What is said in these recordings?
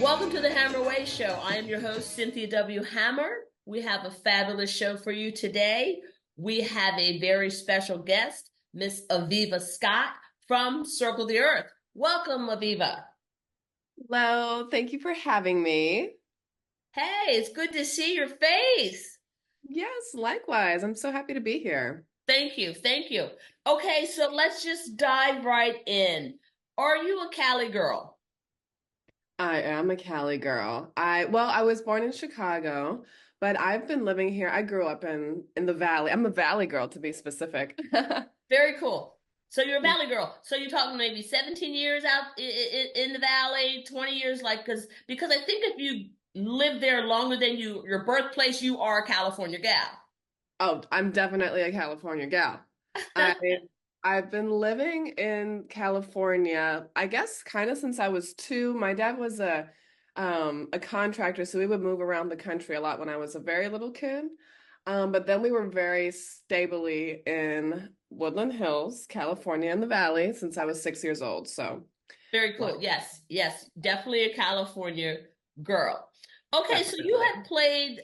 Welcome to the Hammer Away Show. I am your host, Cynthia W. Hammer. We have a fabulous show for you today. We have a very special guest, Miss Aviva Scott from Circle the Earth. Welcome, Aviva. Hello, thank you for having me. Hey, it's good to see your face. Yes, likewise. I'm so happy to be here. Thank you. Thank you. Okay, so let's just dive right in. Are you a Cali girl? I am a Cali girl. I was born in Chicago, but I've been living here. I grew up in the Valley. I'm a Valley girl to be specific. Very cool. So you're a Valley girl. So you're talking maybe 17 years out in the Valley, 20 years, like because I think if you live there longer than your birthplace, you are a California gal. Oh, I'm definitely a California gal. I I've been living in California, I guess kind of since I was two. My dad was a contractor, so we would move around the country a lot when I was a very little kid. But then we were very stably in Woodland Hills, California, in the Valley since I was 6 years old. So, Very yeah, cool. Yes, yes, definitely a California girl. Okay, so you definitely. had played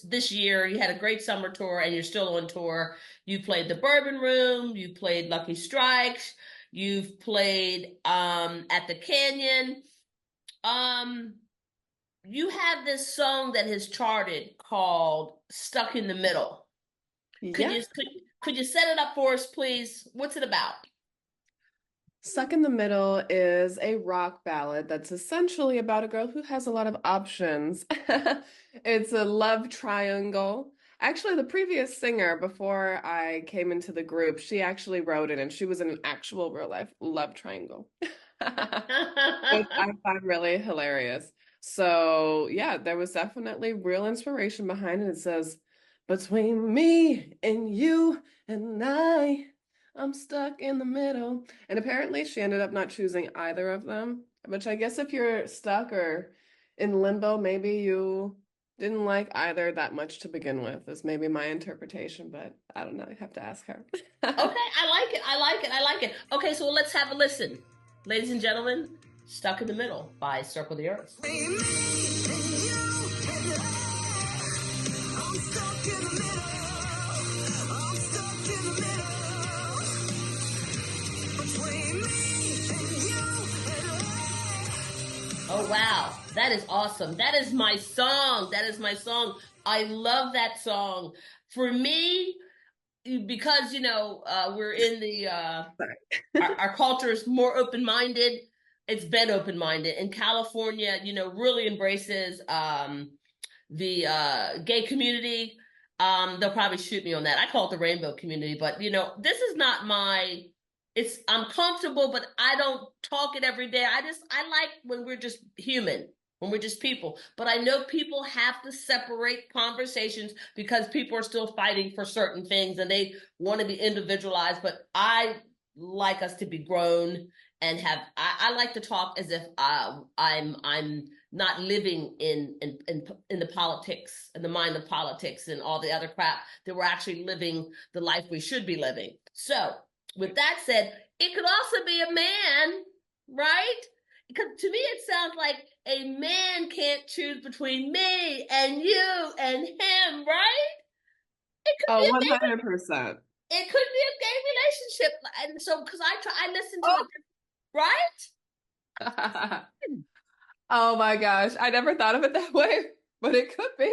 this year. You had a great summer tour, and you're still on tour. You played the Bourbon Room. You played Lucky Strikes. You've played at the Canyon. Um, you have this song that has charted called "Stuck in the Middle." Could Yeah. you could could you set it up for us, please? What's it about? Stuck in the Middle is a rock ballad that's essentially about a girl who has a lot of options. It's a love triangle. Actually, the previous singer before I came into the group, she actually wrote it and she was in an actual real life love triangle. Which I find really hilarious. So, yeah, there was definitely real inspiration behind it. It says, between me and you and I'm stuck in the middle. And apparently, she ended up not choosing either of them, which I guess if you're stuck or in limbo, maybe you didn't like either that much to begin with, is maybe my interpretation, but I don't know. You have to ask her. Okay, I like it. I like it. I like it. Okay, so let's have a listen. Ladies and gentlemen, Stuck in the Middle by Circle the Earth. Oh, wow. That is awesome. That is my song. That is my song. I love that song. For me, because, we're in our culture is more open-minded. It's been open-minded. And California, really embraces the gay community. They'll probably shoot me on that. I call it the rainbow community, but this is not my. I'm comfortable, but I don't talk it every day. I like when we're just human, when we're just people. But I know people have to separate conversations because people are still fighting for certain things and they want to be individualized. But I like us to be grown and have. I like to talk as if I'm not living in the politics and the mind of politics and all the other crap, that we're actually living the life we should be living. So with that said, it could also be a man, right? Because to me it sounds like a man can't choose between me and you and him, right? It could be Oh, a gay 100%. it could be a gay relationship. And so because I listen to Oh. it, right? Oh my gosh, I never thought of it that way, but it could be.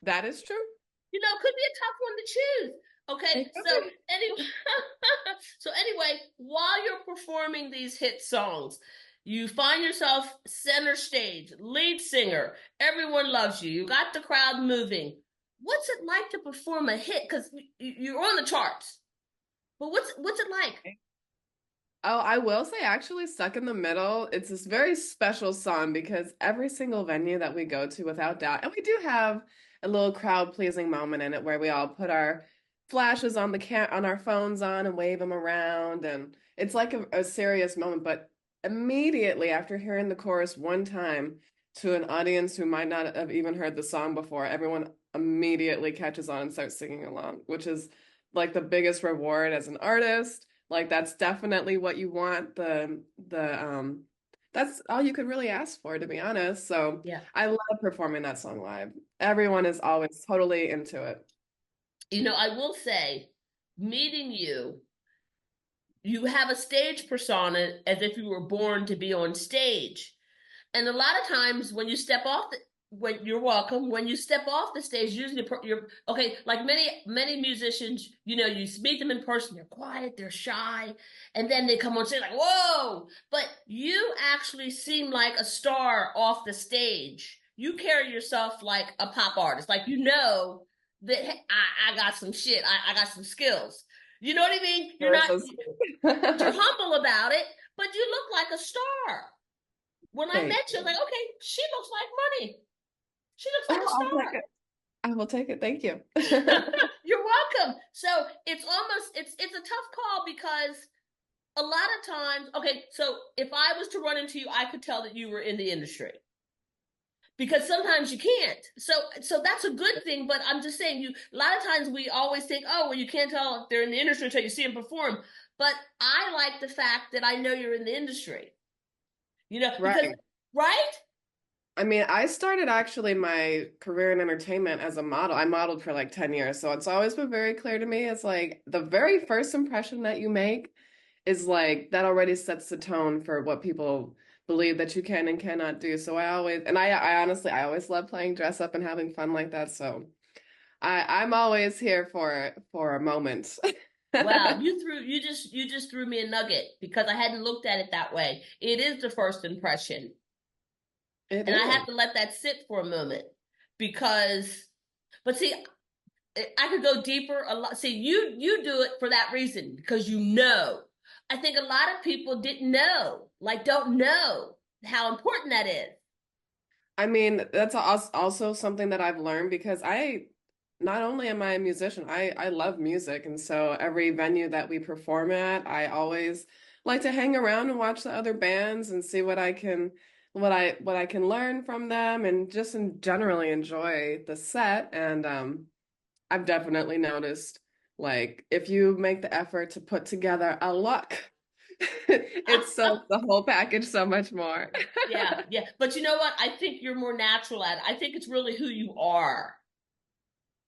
That is true. It could be a tough one to choose. Okay, It could so be. anyway, so anyway, while you're performing these hit songs, you find yourself center stage, lead singer. Everyone loves you. You got the crowd moving. What's it like to perform a hit? Because you're on the charts. But what's it like? Oh, I will say actually Stuck in the Middle, it's this very special song because every single venue that we go to, without doubt, and we do have a little crowd pleasing moment in it where we all put our flashes on the on our phones on and wave them around, and it's like a serious moment. But immediately after hearing the chorus one time to an audience who might not have even heard the song before, everyone immediately catches on and starts singing along, which is like the biggest reward as an artist. Like that's definitely what you want, the That's all you could really ask for, to be honest. So Yeah. I love performing that song live. Everyone is always totally into it. I will say, meeting you, you have a stage persona as if you were born to be on stage. And a lot of times when you step off when you're welcome, when you step off the stage, usually you're okay. Like many musicians, you meet them in person, they're quiet, they're shy, and then they come on stage like, whoa! But you actually seem like a star off the stage. You carry yourself like a pop artist, like that hey, I got some shit, I got some skills. You know what I mean? You're You're not, so but you're sweet. humble about it. But you look like a star. When I Thank met you, I was you. like, okay, she looks like money. She looks like Oh, a I'll take star. it. I will take it. Thank you. You're welcome. So it's a tough call because a lot of times, okay, so if I was to run into you, I could tell that you were in the industry because sometimes you can't. So that's a good thing. But I'm just saying, a lot of times we always think, oh, well, you can't tell if they're in the industry until you see them perform. But I like the fact that I know you're in the industry. Because Right. right? I mean, I started actually my career in entertainment as a model. I modeled for like 10 years. So it's always been very clear to me. It's like the very first impression that you make is like that already sets the tone for what people believe that you can and cannot do. So I honestly, I always love playing dress up and having fun like that. So I'm always here for a moment. Wow, you just threw me a nugget because I hadn't looked at it that way. It is the first impression. It And I is. have to let that sit for a moment because but see, I could go deeper a lot. See, you do it for that reason because you know. I think a lot of people didn't know, like don't know how important that is. I mean, that's also something that I've learned because I not only am I a musician, I love music. And so every venue that we perform at, I always like to hang around and watch the other bands and see what I can learn from them and just generally enjoy the set. And I've definitely noticed like if you make the effort to put together a look, it sells the whole package so much more. Yeah, yeah. But you know what? I think you're more natural at it. I think it's really who you are.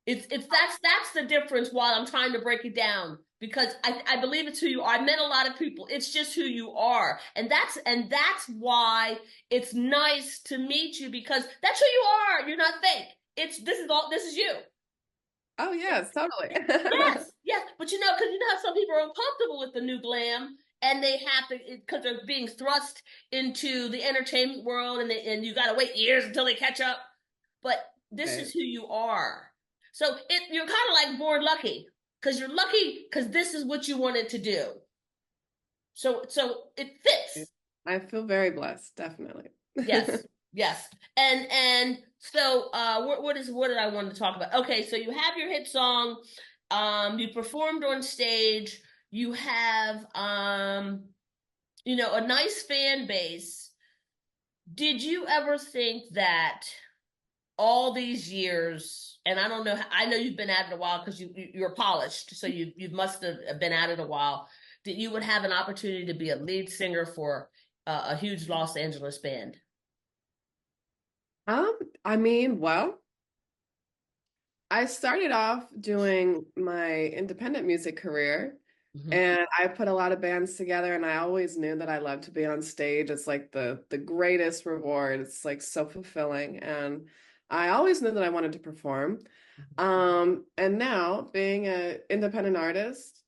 It's that's the difference while I'm trying to break it down because I believe it's who you are. I met a lot of people. It's just who you are. And that's why it's nice to meet you because that's who you are. You're not fake. This is you. Oh yes, totally. Yes, yes. But because how some people are uncomfortable with the new glam and they have to because they're being thrust into the entertainment world and you gotta wait years until they catch up. But this is Right. who you are. So you're kind of like born lucky because you're lucky because this is what you wanted to do. So it fits. I feel very blessed, definitely. Yes, yes. And so what did I want to talk about? Okay, so you have your hit song, you performed on stage, you have a nice fan base. Did you ever think that all these years, and I don't know, I know you've been at it a while because you're polished, so you must have been at it a while, that you would have an opportunity to be a lead singer for a huge Los Angeles band? Um, I mean, well, I started off doing my independent music career Mhm. and I put a lot of bands together and I always knew that I loved to be on stage. It's like the greatest reward. It's like so fulfilling and I always knew that I wanted to perform. And now being an independent artist,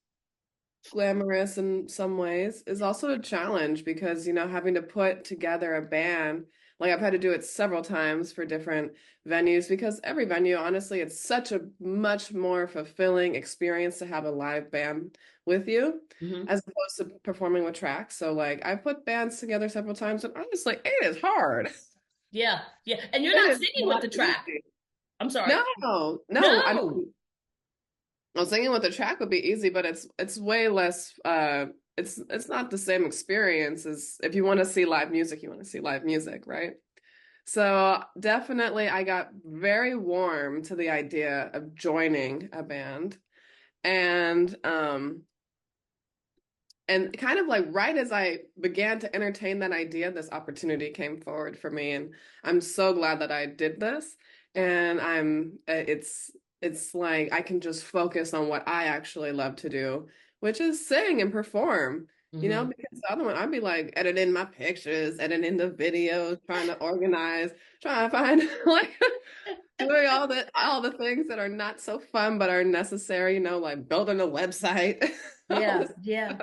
glamorous in some ways is also a challenge because having to put together a band like I've had to do it several times for different venues because every venue honestly it's such a much more fulfilling experience to have a live band with you Mhm. as opposed to performing with tracks. So like I put bands together several times and honestly it is hard. Yeah, yeah. And you're It not is singing with not the track. easy. I'm sorry. No, I No. mean well, singing with a track would be easy, but it's way less it's not the same experience as if you want to see live music, you want to see live music, right? So definitely I got very warm to the idea of joining a band. And And kind of like right as I began to entertain that idea, this opportunity came forward for me, and I'm so glad that I did this. And it's like I can just focus on what I actually love to do, which is sing and perform. Mm-hmm. Because the other one, I'd be like editing my pictures, editing the videos, trying to organize, trying to find like doing all the things that are not so fun but are necessary, like building a website. all Yeah, this yeah,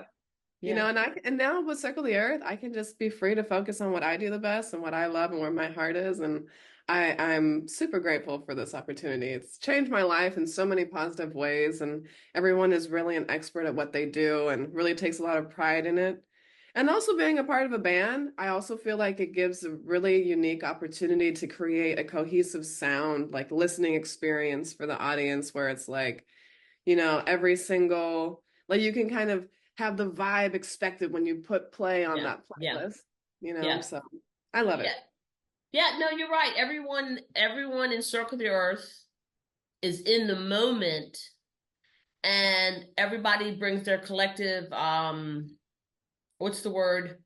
yeah. and now with Circle the Earth, I can just be free to focus on what I do the best and what I love and where my heart is. And I'm super grateful for this opportunity. It's changed my life in so many positive ways, and everyone is really an expert at what they do and really takes a lot of pride in it. And also being a part of a band, I also feel like it gives a really unique opportunity to create a cohesive sound, like listening experience for the audience where it's like, every single, like you can kind of have the vibe expected when you put play on Yeah, that yeah, playlist, yeah, so I love yeah, it. yeah. No, you're right. Everyone in Circle the Earth is in the moment, and everybody brings their collective, what's the word?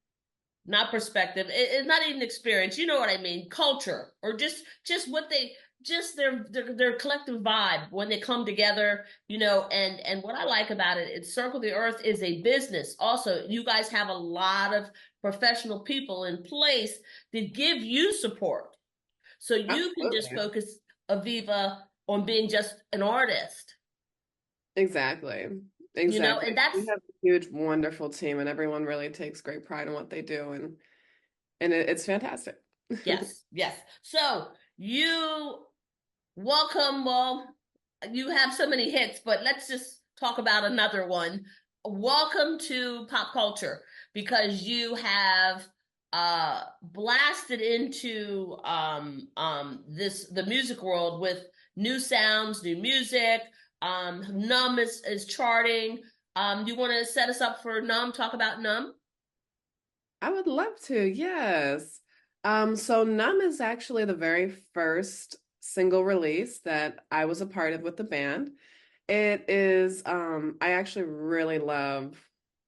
Not perspective. It's not even experience. You know what I mean? Culture, or just what they, just their collective vibe when they come together. And what I like about it, it's Circle the Earth is a business. Also, you guys have a lot of professional people in place that give you support, so you can just Absolutely. focus, Aviva, on being just an artist. Exactly. And Exactly. We that's, have a huge, wonderful team, and everyone really takes great pride in what they do, and it's fantastic. yes, yes. So you welcome. Well, you have so many hits, but let's just talk about another one. Welcome to pop culture, because you have blasted into the music world with new sounds, new music. Numb is charting. You want to set us up for Numb? Talk about Numb. I would love to, yes. So Numb is actually the very first single release that I was a part of with the band. It is, I actually really love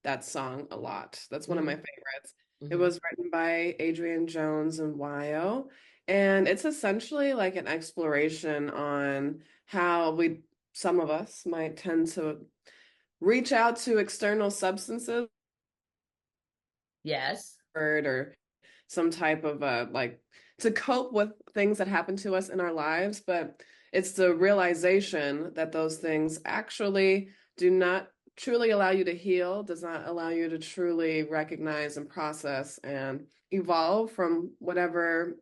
that song a lot. That's one of my Mm-hmm. favorites. It Mm-hmm. was written by Adrian Jones and Wyo, and it's essentially like an exploration on how some of us might tend to reach out to external substances Yes. or some type of like to cope with things that happen to us in our lives, but it's the realization that those things actually do not truly allow you to heal, does not allow you to truly recognize and process and evolve from whatever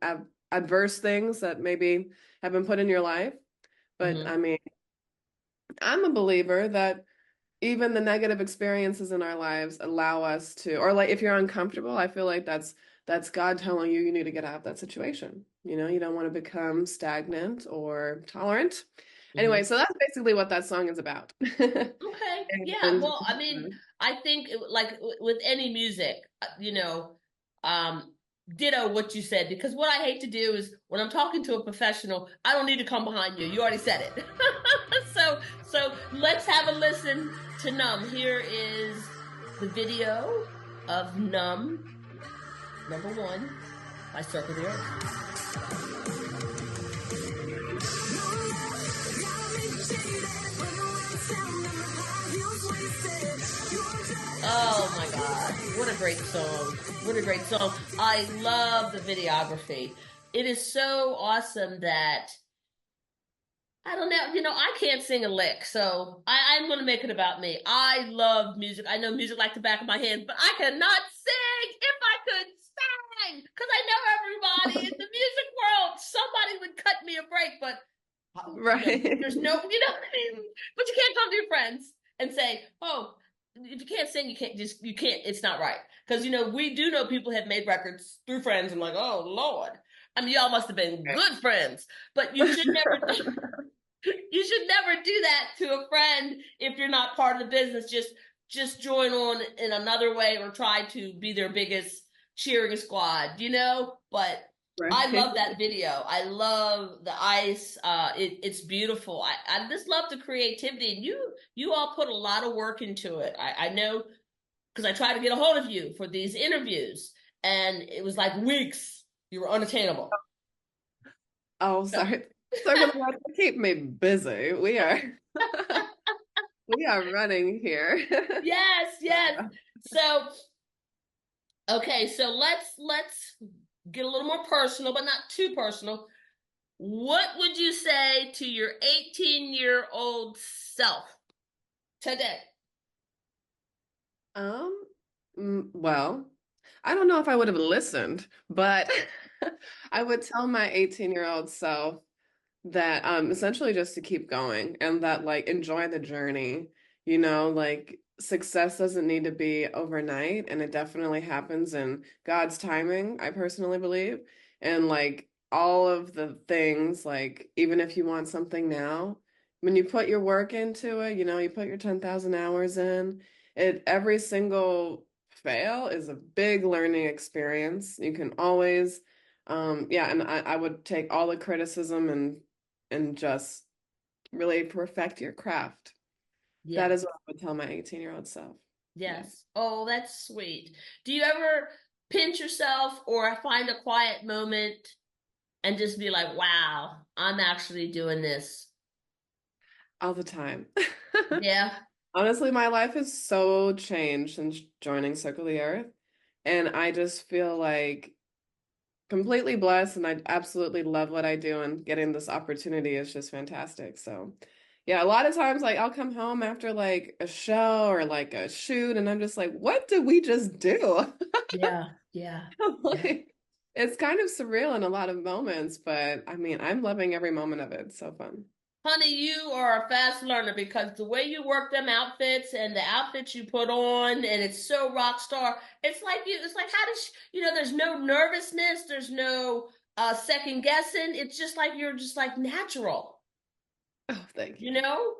adverse things that maybe have been put in your life. But Mm-hmm. I mean, I'm a believer that even the negative experiences in our lives allow us to, or like if you're uncomfortable, I feel like that's God telling you need to get out of that situation. You don't want to become stagnant or tolerant. Anyway, Mm-hmm. so that's basically what that song is about. Okay. Yeah. And Well, I mean, I think like with any music, um, ditto what you said, because what I hate to do is when I'm talking to a professional, I don't need to come behind you. You already said it. So let's have a listen to Numb. Here is the video of Numb, #1 by Circle the Earth. Oh my God. What a great song. What a great song. I love the videography. It is so awesome that I don't know, I can't sing a lick, so I'm going to make it about me. I love music. I know music like the back of my hand, but I cannot sing. If I could sing, because I know everybody in the music world, somebody would cut me a break, but right. there's no, what I mean? But you can't come to your friends and say, oh, if you can't sing, you can't, it's not right. Because, we do know people have made records through friends. I'm like, oh, Lord. I mean, y'all must have been good friends, but you should never do that to a friend if you're not part of the business. Just join on in another way, or try to be their biggest cheering squad. But I Right. love that video. I love the ice. It's beautiful. I just love the creativity, and you all put a lot of work into it. I know because I tried to get a hold of you for these interviews, and it was like weeks. You were unattainable. Oh, So, sorry. Circle the Web, keep me busy. We are we are running here. yes, yes. So, okay, so let's get a little more personal, but not too personal. What would you say to your 18-year-old self today? Um, well, I don't know if I would have listened, but I would tell my 18-year-old self that essentially just to keep going and that like enjoy the journey. Like success doesn't need to be overnight, and it definitely happens in God's timing, I personally believe. And like all of the things, like even if you want something now, when you put your work into it, you put your 10,000 hours in, every single fail is a big learning experience. You can always yeah, and I would take all the criticism and just really perfect your craft. That Yeah. is what I would tell my 18-year-old self. Yeah. Yes. Oh, that's sweet. Do you ever pinch yourself or find a quiet moment and just be like, wow, I'm actually doing this? All the time. Yeah. Honestly, my life has so changed since joining Circle the Earth. And I just feel like completely blessed, and I absolutely love what I do, and getting this opportunity is just fantastic. So, yeah, a lot of times like I'll come home after like a show or like a shoot and I'm just like, what did we just do? Yeah. Yeah. Yeah. Like, it's kind of surreal in a lot of moments, but I mean, I'm loving every moment of it. It's so fun. Honey, you are a fast learner because the way you work them outfits and the outfits you put on, and it's so rock star. It's like how does there's no nervousness, there's no second guessing. It's just like you're just like natural, Oh, thank you you. know?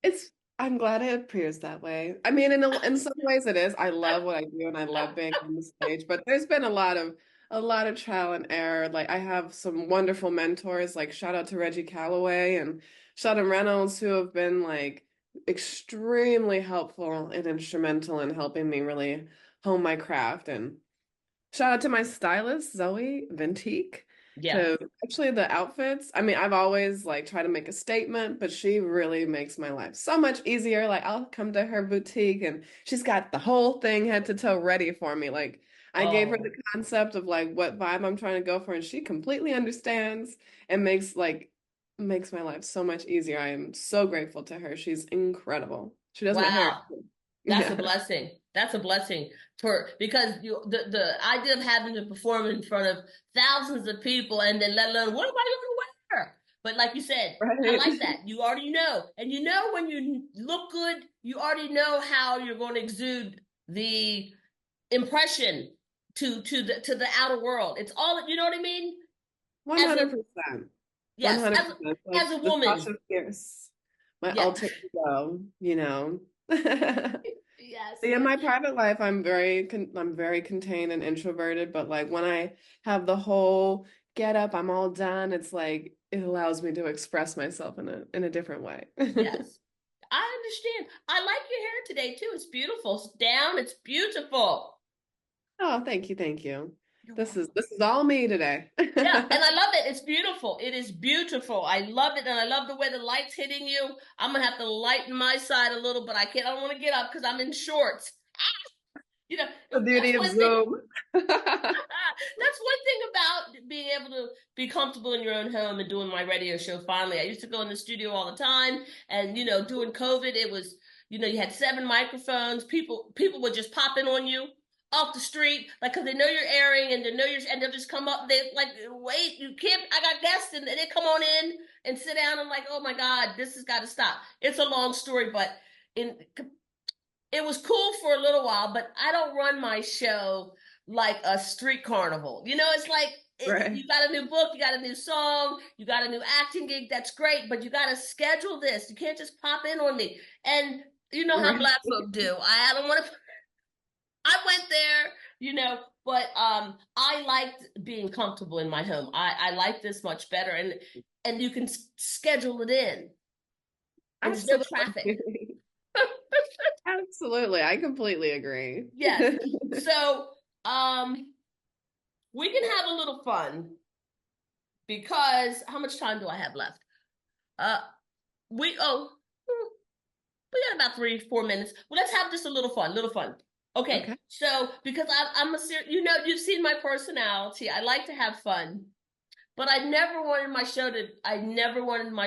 It's I'm glad it appears that way. I mean, in some ways it is. I love what I do and I love being on the stage, but there's been a lot of trial and error. Like I have some wonderful mentors, like shout out to Reggie Calloway and Sheldon Reynolds, who have been like extremely helpful and instrumental in helping me really hone my craft. And shout out to my stylist, Zoe Ventique, Yeah. because actually the outfits, I mean, I've always like tried to make a statement, but she really makes my life so much easier. Like I'll come to her boutique and she's got the whole thing head to toe ready for me. Like I gave her the Oh, concept of like what vibe I'm trying to go for, and she completely understands and makes my life so much easier. I am so grateful to her. She's incredible. She does my hair. wow. That's a Yeah. blessing. That's a blessing for because the idea of having to perform in front of thousands of people and then let alone what am I going to wear? But like you said, I Right. like that. You already know, and you know when you look good, you already know how you're going to exude the impression to the outer world. It's all you know what I mean. As a 100%. yes, 100%. as Like a the woman, Sasha Fierce, my yeah, alter ego. yes, See, in yes. my private life, I'm very contained and introverted, but like when I have the whole get up, I'm all done, it's like it allows me to express myself in a different way. Yes. I understand. I like your hair today too. It's beautiful. It's down. It's beautiful. Oh, thank you, thank you. You're This is welcome. this is all me today. Yeah, and I love it. It's beautiful. It is beautiful. I love it, and I love the way the light's hitting you. I'm gonna have to lighten my side a little, but I can't. I don't want to get up because I'm in shorts. You know, The that's beauty of one thing. Zoom. That's one thing about being able to be comfortable in your own home and doing my radio show. Finally, I used to go in the studio all the time, and doing COVID, it was you had 7 microphones. People would just pop in on you off the street, like because they know you're airing and and they'll just come up. They like, wait, you can't. I got guests, and they come on in and sit down. I'm like, oh my god, this has got to stop. It's a long story, but in it was cool for a little while, but I don't run my show like a street carnival. It's like Right. you got a new book, you got a new song, you got a new acting gig. That's great, but you got to schedule this. You can't just pop in on me. And you know how Right. Black folk do. I don't want to. I went there, but I liked being comfortable in my home. I like this much better, and you can schedule it in, and there's no traffic. Absolutely. Absolutely. I completely agree. Yes. So, we can have a little fun because how much time do I have left? Uh, we oh, we got about 3-4 minutes. Well, let's have just a little fun, little fun. Okay, Okay. so because I'm a you know, you've seen my personality. I like to have fun, but I never wanted my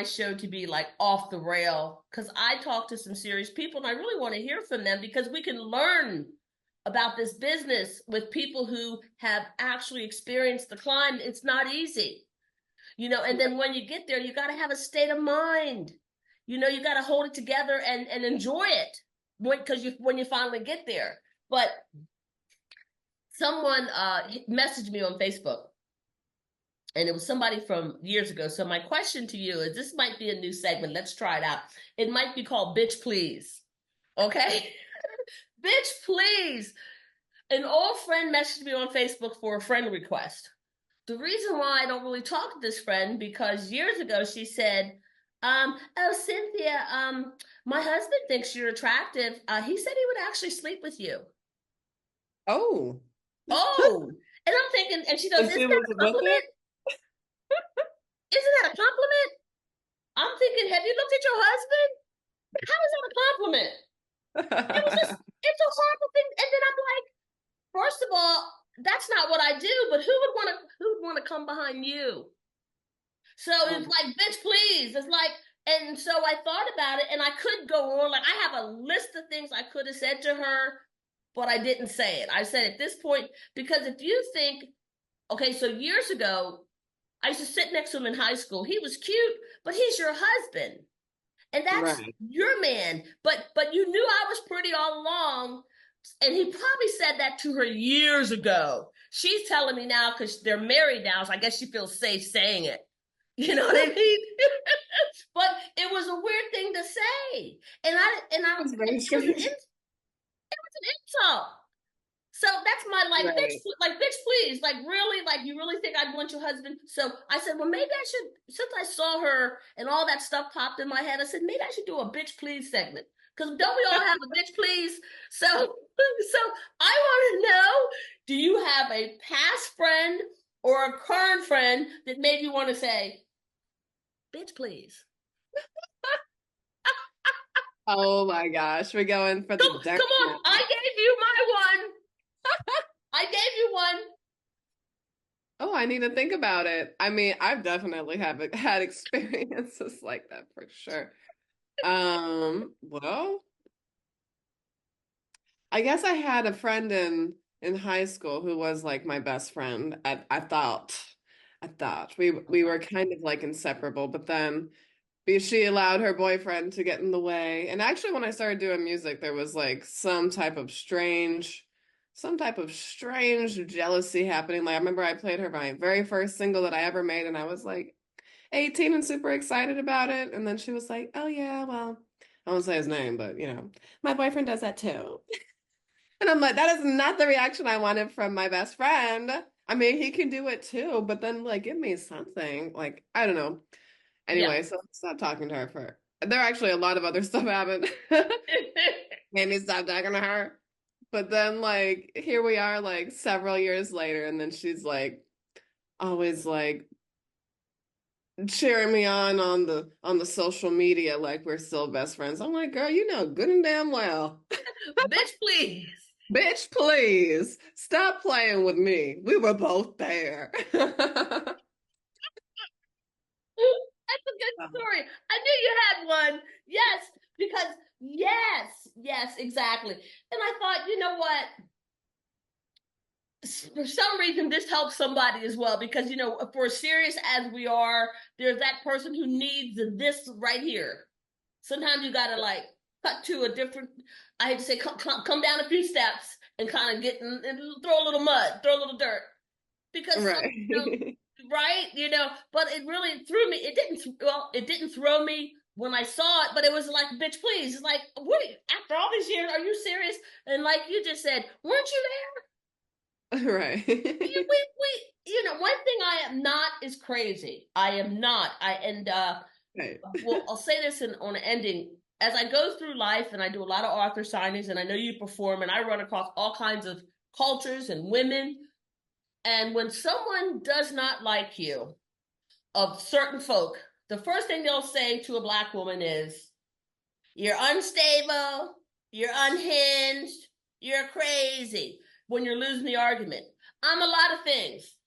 show to be like off the rail because I talk to some serious people and I really want to hear from them because we can learn about this business with people who have actually experienced the climb. It's not easy, you know, and then when you get there, you got to have a state of mind. You know, you got to hold it together and enjoy it because when you finally get there. But someone messaged me on Facebook and it was somebody from years ago. So my question to you is, this might be a new segment. Let's try it out. It might be called Bitch Please. Okay? Bitch Please. An old friend messaged me on Facebook for a friend request. The reason why I don't really talk to this friend, because years ago she said, oh, Cynthia, my husband thinks you're attractive. He said he would actually sleep with you. Oh. Oh, and I'm thinking, and she goes, And isn't she that was a with compliment? Isn't that a compliment? I'm thinking, have you looked at your husband? How is that a compliment? It was just, it? it's a horrible thing. And then I'm like, first of all, that's not what I do, but who would want to come behind you? So it's Oh, like, bitch, please. It's like, and so I thought about it and I could go on. Like, I have a list of things I could have said to her, but I didn't say it. I said at this point, because if you think, okay, so years ago, I used to sit next to him in high school. He was cute, but he's your husband. And that's right. your man. But you knew I was pretty all along. And he probably said that to her years ago. She's telling me now because they're married now, so I guess she feels safe saying it. You know what I mean? But it was a weird thing to say, That's very it was an strange. insult. So that's my Right. like bitch, please, like really, like you really think I'd want your husband? So I said, well, maybe I should. Since I saw her and all that stuff popped in my head, I said maybe I should do a bitch please segment because don't we all have a bitch please? So so I want to know: do you have a past friend or a current friend that made you want to say bitch please? Oh my gosh, we're going for the dark Come on, I now. gave you my one. I gave you one. Oh, I need to think about it. I mean, I've definitely have had experiences like that for sure. Well, I guess I had a friend in high school who was like my best friend. I thought we were kind of like inseparable, but then she allowed her boyfriend to get in the way. And actually, when I started doing music, there was like some type of strange jealousy happening. Like I remember I played her my very first single that I ever made, and I was like 18 and super excited about it. And then she was like, "Oh yeah, well, I won't say his name, but my boyfriend does that too." And I'm like, that is not the reaction I wanted from my best friend. I mean, he can do it too, but then like give me something. Like, I don't know. Yeah. Anyway, so I stopped talking to her for there are actually a lot of other stuff happened. Made me stop talking to her. But then like here we are like several years later, and then she's like always like cheering me on the social media like we're still best friends. I'm like, girl, you know good and damn well. Bitch, please. Bitch, please stop playing with me. We were both there. That's a good story. I knew you had one. Yes, because yes, exactly. And I thought, you know what? For some reason, this helps somebody as well because, you know, for as serious as we are, there's that person who needs this right here. Sometimes you got to like cut to a different, I hate to say, come down a few steps and kind of get and throw a little mud, throw a little dirt because some, you know, Right. right, you know, but it really threw me. It didn't throw me when I saw it, but it was like, bitch, please. It's like, what? After all these years, are you serious? And like you just said, weren't you there? Right. You know, one thing I am not is crazy. I am not. I and Right. well, I'll say this on an ending. as I go through life and I do a lot of author signings, and I know you perform, and I run across all kinds of cultures and women. And when someone does not like you, of certain folk, the first thing they'll say to a Black woman is, "You're unstable, you're unhinged, you're crazy," when you're losing the argument. I'm a lot of things,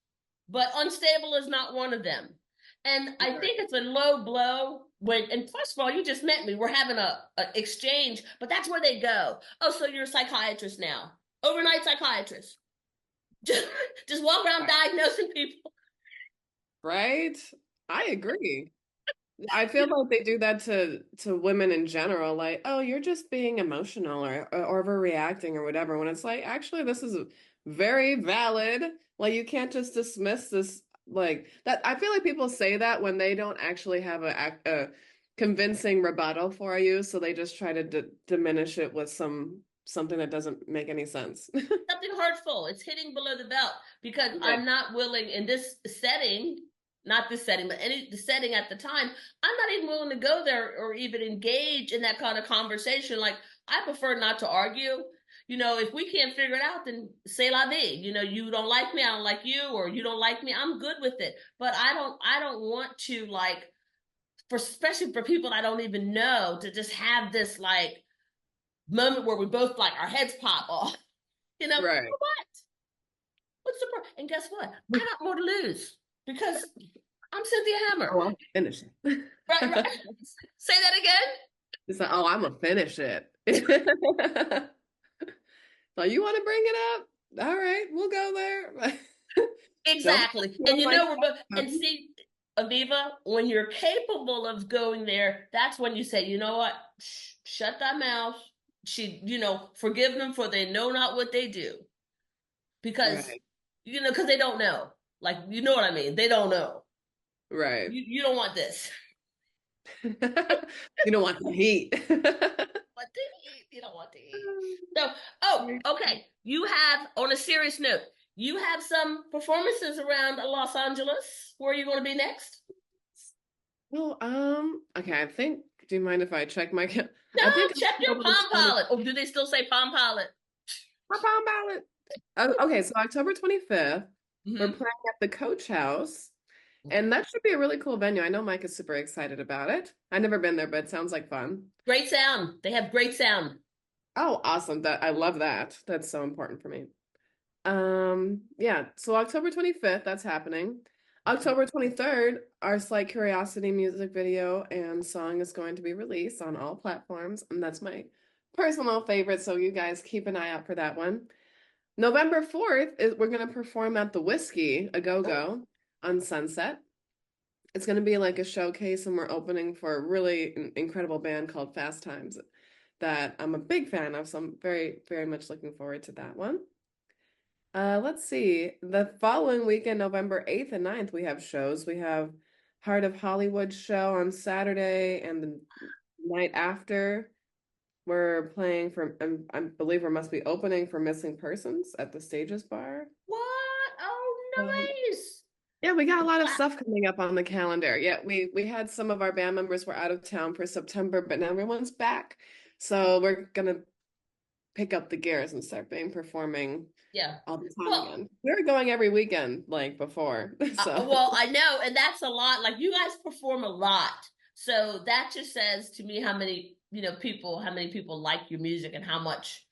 but unstable is not one of them. And I think it's a low blow when, and first of all, you just met me. We're having a exchange, but that's where they go. "Oh, so you're a psychiatrist now. Overnight psychiatrist." Just walk around diagnosing people. Right? I agree. I feel like they do that to women in general, like, "Oh, you're just being emotional or overreacting or whatever," when it's like, actually, this is very valid. Like, you can't just dismiss this like that. I feel like people say that when they don't actually have a convincing rebuttal for you, so they just try to diminish it with something that doesn't make any sense. Something hurtful. It's hitting below the belt because I'm not willing in this setting, not this setting, but the setting at the time, I'm not even willing to go there or even engage in that kind of conversation. Like, I prefer not to argue. If we can't figure it out, then c'est la vie. You don't like me, I don't like you, or you don't like me, I'm good with it. But I don't want to, like, especially for people I don't even know, to just have this like moment where we both like our heads pop off. Right. What? What's the problem? And guess what? I got more to lose because I'm Cynthia Hammer. Oh, I'll finish it. Right. Say that again. It's like, "Oh, I'm gonna finish it." So you want to bring it up? All right, we'll go there. Exactly. And we're both, and see, Aviva, when you're capable of going there, that's when you say, "You know what? Shut thy mouth." Forgive them, for they know not what they do. Because, Right. because they don't know. Like, you know what I mean? They don't know. Right. You don't want this. You don't want the heat. What the heat? You don't want the heat. So, okay. You have, on a serious note, you have some performances around Los Angeles. Where are you going to be next? Well, okay, do you mind if I check my No, I think check your Palm Pilot. Or do they still say Palm Pilot? my Palm Pilot. Okay, so October 25th, we're playing at the Coach House, and that should be a really cool venue. I know Mike is super excited about it. I've never been there, but it sounds like fun. Great sound. They have great sound. Oh, awesome. I love that. That's so important for me. Yeah, so October 25th, that's happening. October 23rd, our Slight Curiosity music video and song is going to be released on all platforms, and that's my personal favorite, so you guys keep an eye out for that one. November 4th we're going to perform at the Whiskey, a go-go, on Sunset. It's going to be like a showcase, and we're opening for a really incredible band called Fast Times that I'm a big fan of, so I'm very, very much looking forward to that one. Let's see. The following weekend, November 8th and 9th, we have shows. We have Heart of Hollywood show on Saturday, and the night after, we're playing for, I believe we must be opening for Missing Persons at the Stages Bar. What? Oh, nice. Yeah, we got a lot of stuff coming up on the calendar. Yeah, we had some of our band members were out of town for September, but now everyone's back. So we're gonna pick up the gears and start performing all the time again. We were going every weekend like before. So well, I know, and that's a lot. Like, you guys perform a lot. So that just says to me how many people like your music, and how much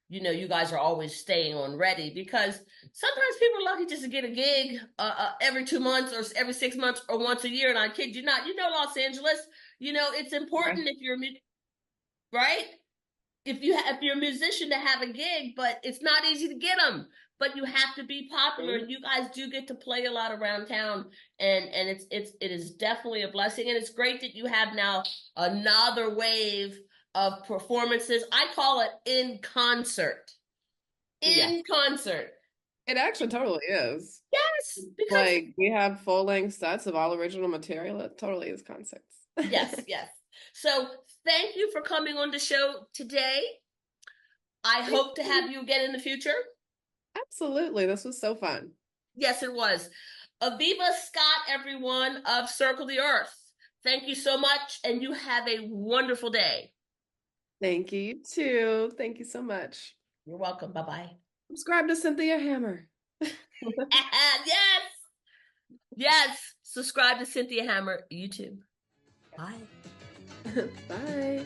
you guys are always staying on ready, because sometimes people are lucky just to get a gig every 2 months or every 6 months or once a year. And I kid you not, Los Angeles, it's important if you're right. If you're a musician to have a gig, but it's not easy to get them. But you have to be popular, and you guys do get to play a lot around town, and it is definitely a blessing. And it's great that you have now another wave of performances. I call it in concert. In concert. It actually totally is. Yes, because like we have full-length sets of all original material. It totally is concerts. Yes. So thank you for coming on the show today. I hope to have you again in the future. Absolutely. This was so fun. Yes, it was. Aviva Scott, everyone of Circle the Earth. Thank you so much, and you have a wonderful day. Thank you, you too. Thank you so much. You're welcome. Bye-bye. Subscribe to Cynthia Hammer. Yes. Yes. Subscribe to Cynthia Hammer YouTube. Bye. Bye.